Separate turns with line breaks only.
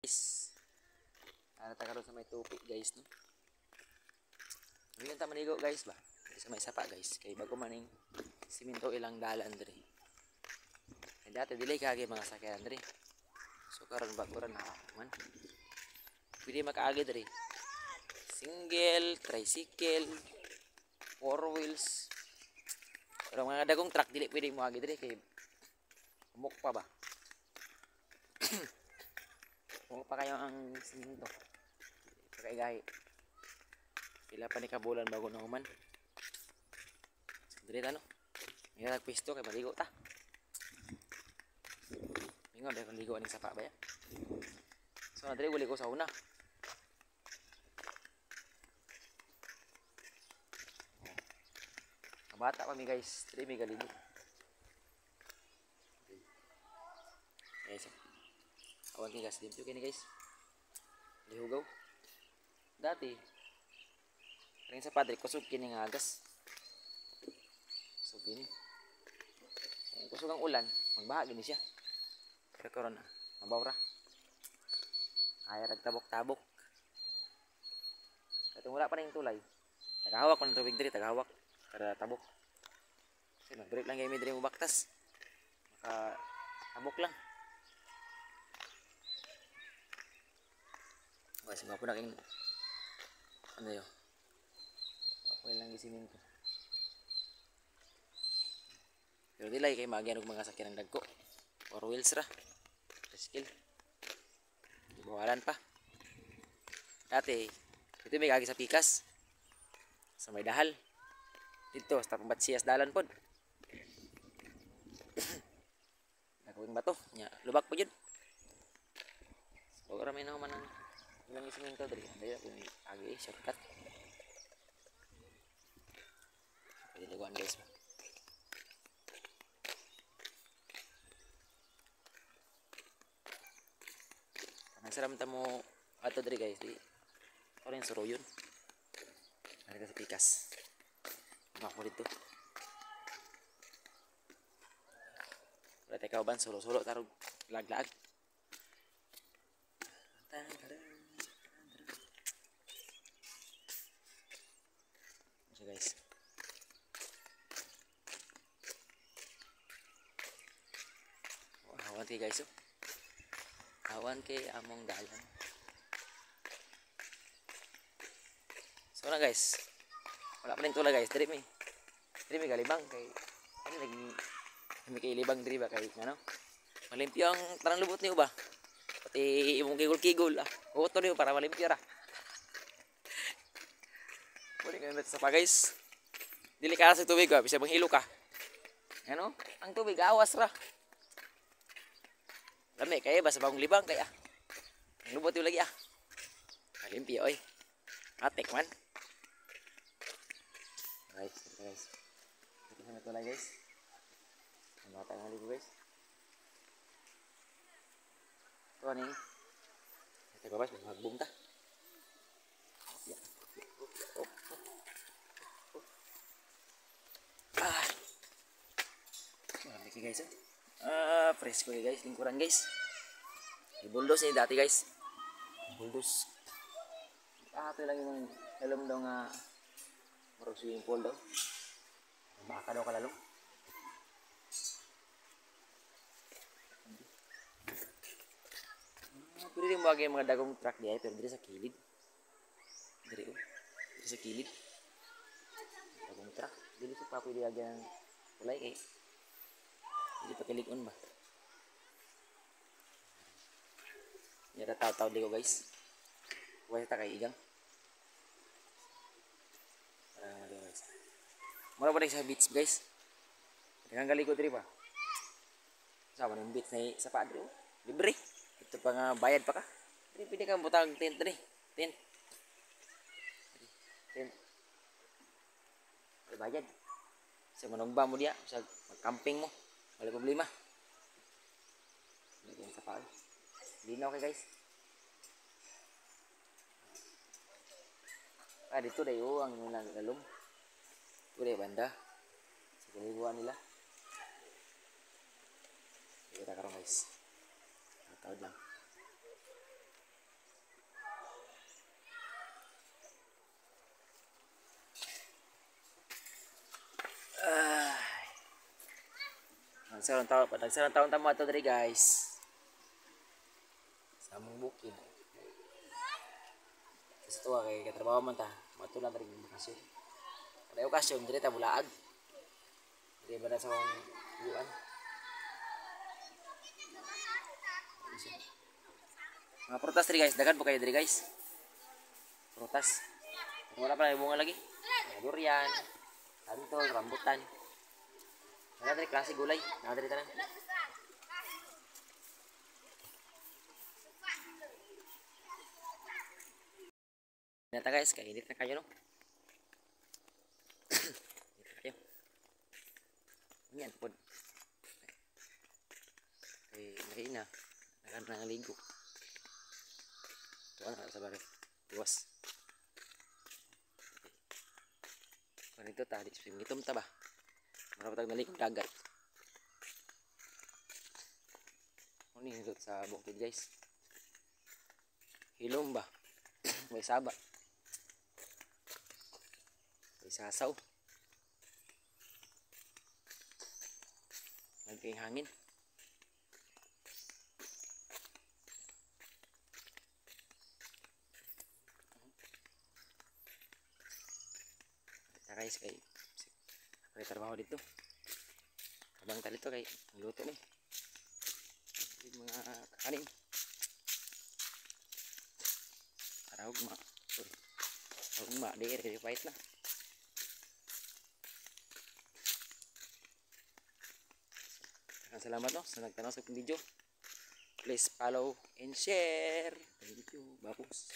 Guys, tayo sa may tupik guys, no? Hindi ta manigo guys ba? Sa may sapa guys, kay bago maning siminto ilang dalan diri. Kay dati dili kagi mga sakyan diri. So karon bago ra na man. Pwede makaagi diri. Single, tricycle, four wheels. Pero mga dagong truck dili pwede mo agi diri kay umok pa ba? Umok pa kayo ang siminto. Kay pila pa ni kabulan bago na human. Dili ta no. May nagpisto kay maligo ta. Mingo dai kon ligo ning sapa ba ya. So na diri uli ko sa una. Kabata pa mi guys, diri mi galigo. Guys. Awan ni gas limpyo kini guys. Lihugaw. Dati ring sa padre kusog kini nga gas. So gini. Kusog ang ulan, magbaha gini siya. Pero karon mabaw ra. Kaya nagtabok-tabok. Katong wala pa ning tulay. Tagahawak ko ng tubig diri, tagahawak para tabok. Kasi mag-break lang kami diri mo baktas. Maka tabok lang. Guys, mapo na king ano yo. Ako lang gisimin ko. Pero dilay kay magian og mga sakyan ng dagko. Four wheels ra. Skill. Bawalan pa. Dati, ito may kagi sa pikas. Sa may dahal. Dito, sa pambatsiyas dalan pod. Nagawing bato. Nya, lubak po yun. So, karami na man ang ilang isiminto dali. Dali ako yung agi, shortcut. Pwede liguan guys. Nagsaram ta mo ato diri guys, di. Ora yung suruyon. Ari ka sa pikas. Bako dito. Wala tayo kauban, sulo-sulo tarog lag-lag. So guys. Hawan kayo guys, oh. Hawan kay among dalan. So na guys. Wala pa rin tula guys. Diri may galibang kay ano lagi may kay libang diri ba kay ano. Malimpyo ang tarang lubot niyo ba? Pati imong kigol-kigol ah. Uto niyo para malimpyo ra. Pwede kayo sa pa guys. Dili ka sa tubig ba, bisa manghilo ka. Ano? Ang tubig awas ra. Lami kaya basta bagong libang kaya. Ang lubot yung lagi ah. Malimpyo oy. Atek man. Right, guys. Ito na ito lang guys. Ang bata nga libo guys. Ito ano yung ito ba guys, magbong ta. Marami guys eh. Presko guys, lingkuran guys. Ibuldos ni dati guys. Buldos. Ito lang yung alam daw nga marag swimming pool daw. Baka daw kalalo. Pwede rin mga mga dagong truck diya pero dito sa kilid. Dito sa kilid. Dagong truck. Dito sa papoy diya ang kulay kay. Dito pa kilig-on ba? Yara taw-taw dito guys. Huwag ta kay igang. Guys. Mura pa rin sa beach guys. Kaya galing ko diri pa. Sama ng beach na sa padre. Libre. Ito pa nga bayad pa ka. Diri pwede kang butang tent diri. Tent. Ay bayad. Sa manugba mo diya. Sa mag-camping mo. Wala problema. Lagyan sa paa. Linaw kay guys. Dito dayo ang nilang lalom. Ito dayo banda. Sa kaliguan nila. Kita karong guys. Tawad lang. Nagsarang taon tamo ato diri guys. Sa among bukid. Sa tuwa kay katrabaho man ta. Matulan ta rin bakasyon. Kada okasyon diri ta bulaag. Diri ba na sa akong buwan. Mga prutas diri guys, daghan po kayo diri guys. Prutas. Wala pa na bunga lagi. Durian, santol, rambutan. Wala diri klase gulay, wala diri tanan. Nata guys, kainit na kayo no. Init na kayo. Yan po. Kay lagi na. Naligo. Tuwa na sa bagay. Tuwas. Kung ito ta, gitom ta ba? Marapatag nalikong dagat. Ano yung dito sa bukid guys? Hilom ba? May saba. May sasaw. Nagking hangin. Guys kay trabaho dito. Abang tali to kay luto ni. Mga kanin. Para ugma. Ugma di pahit na. Salamat no sa nagtanaw sa video. Please follow and share. Thank you. Babos.